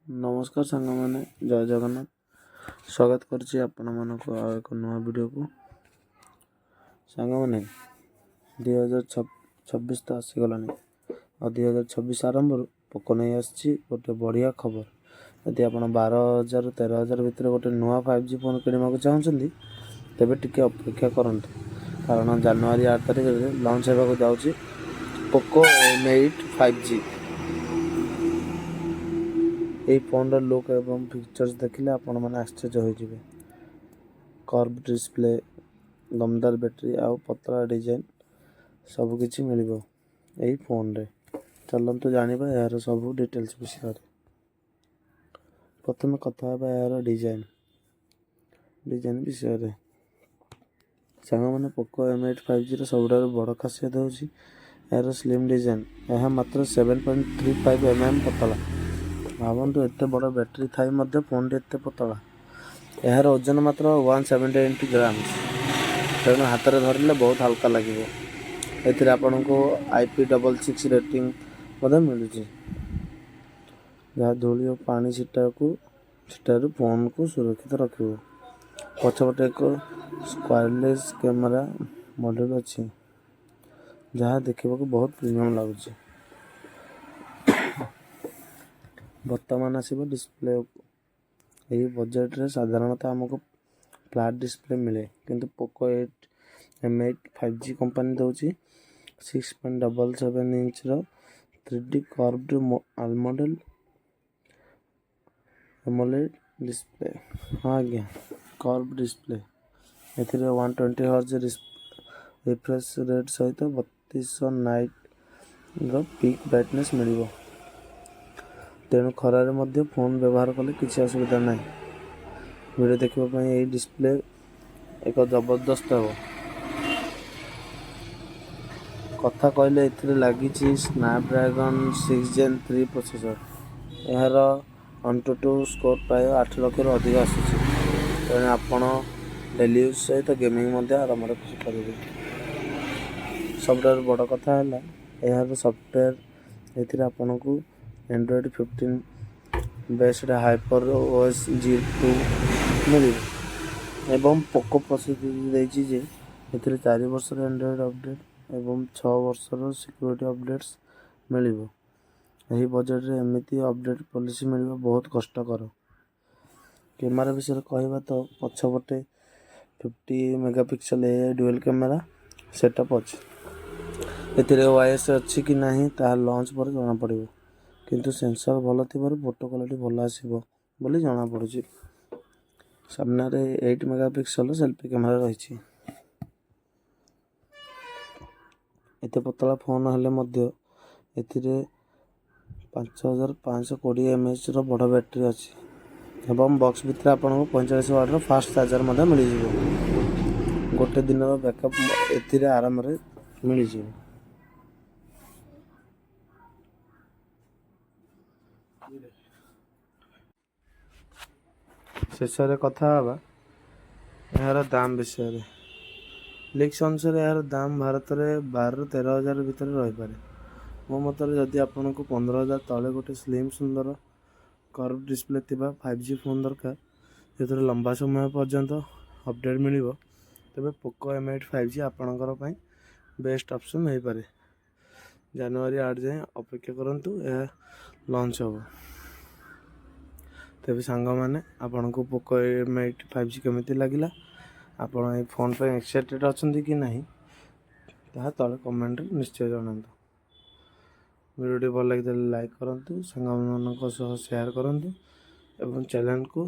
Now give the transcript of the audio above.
नमस्कार सांग मैंने जय जगन्नाथ स्वागत करछि आपण मानको एक नया वीडियो को सांग मैंने 2026 तो आसी गलानी और 2026 आरंभ पोको नहीं आछि गोटे बढ़िया खबर। यदि आपण 12,000 13,000 भितर गोटे नुआ 5G फोन किणवाक चाहूँगी तेबे टिके अपेक्षा करंतु कारण जनवरी 8 तारिख लॉन्च होगा जाऊँगी पोको M8 5G। ये फोन लुक एवं फीचर्स देखिले आपण मैंने आश्चर्य हो। कर्व डिस्प्ले दमदार बैटरी आउ पतला डिजाइन सबकि मिल यही फोन रे। चलतु जाना यार सब डिटेल्स विषय। प्रथम कथा यार डिजाइन विषय सांग मैंने पोको M8 5G सब बड़ खासियत होची यार स्लिम डिजाइन। यह मात्र 7.35 mm पतला। भावतु एत बड़ बैटरी थाई मध्य फोन एत पतला। यार ओजन मात्र 170 ग्राम्स तेणु हाथ में धरले बहुत हल्का लगे। एथिरे आपन को IP66 रेटिंग मिलूँ जहाँ धूली और पानी छिटारू फोन को सुरक्षित रखियो। पछपटे एक स्क्वायरलेस कैमेरा मॉड्यूल अच्छी जहाँ देखा बहुत प्रीमियम लगुच। वर्तमान आसब डिस्प्ले यही बजेट रे साधारणतः आमको फ्लैट डिस्प्ले मिले किंतु पोको M8 5G कंपनी दूसरी 6.77 inch 3D curved AMOLED display. हाँ आज्ञा कर्व डिस्प्ले एथिरे 120 Hz रिफ्रेश रेट सहित 3200 नाइट पीक ब्राइटनेस मिल। तेणु खरार मध्य फोन व्यवहार कले किसी असुविधा ना। वीडियो देखा यही डिस्प्ले एक जबरदस्त हो। कथा कहले एथिरे लगी स्नैपड्रैगन 6 Gen 3 प्रोसेसर। यार AnTuTu स्कोर प्राय 8 लाख रु अधिक आसूची तेणु आपण डेली यूज सहित गेमिंग आराम करेंगे। सब बड़ कथा है यार सॉफ्टवेयर एथिरे आपन को Android 15 based hyper OS G2 मिल एवं पोको प्रसिद्धि जे 4 वर्ष एंड्रॉइड अपडेट एवं 6 वर्ष सिक्योरिटी अपडेट्स मिल। यही बजेट रे एमती अपडेट पॉलिसी मिलवा बहुत कष्टकर। कैमेरा विषय कहवा तो पछपटे 50 मेगापिक्सल डुअल कैमेरा सेटअप अच्छे। एथिरे OIS अच्छी कि नहीं ताहा लॉन्च पर जना पड़िबो किंतु सेंसर भल थिबारु फोटो क्वालिटी भल आसीबो बोली जना पड़ुची। सामने रे 8 मेगापिक्सल सेल्फी कैमेरा रही। एते पतला फोन हेले मध्य एथिरे 5520 mAh रो बड़ बैटरी अच्छी एवं बॉक्स भितर आपन 45 वाट रो फास्ट चार्जर मिल जिवो। गोटे दिन रो बैकअप एथिरे आराम रे मिल जिवो। शेष कथा यार दाम विषय। लिक्स अनुसार यार दाम भारत में 12,000 ରୁ 13,000 भितर रही पारे। मो मत जदि आपन को 15,000 तले गोटे स्लिम सुंदर कर्व डिस्प्ले थिबा 5G फोन दरकार जो लंबा समय पर्यंत अपडेट मिल तेबे पोको M8 5G आपणकर पई बेस्ट ऑप्शन हो पारे। जनवरी 8 जाए अपेक्षा करंतु यह लॉन्च हो। तेबे सांग मैंने आपन को पोको M8 5G केमिति लागिला आपण ए फोन पे एक्साइटेड अछंती कि नहीं ताहा तले कमेंट निश्चय जणांतु। वीडियो भल लगे लाइक करंतु सांग मानक सह शेयर करंतु एवं चैनल को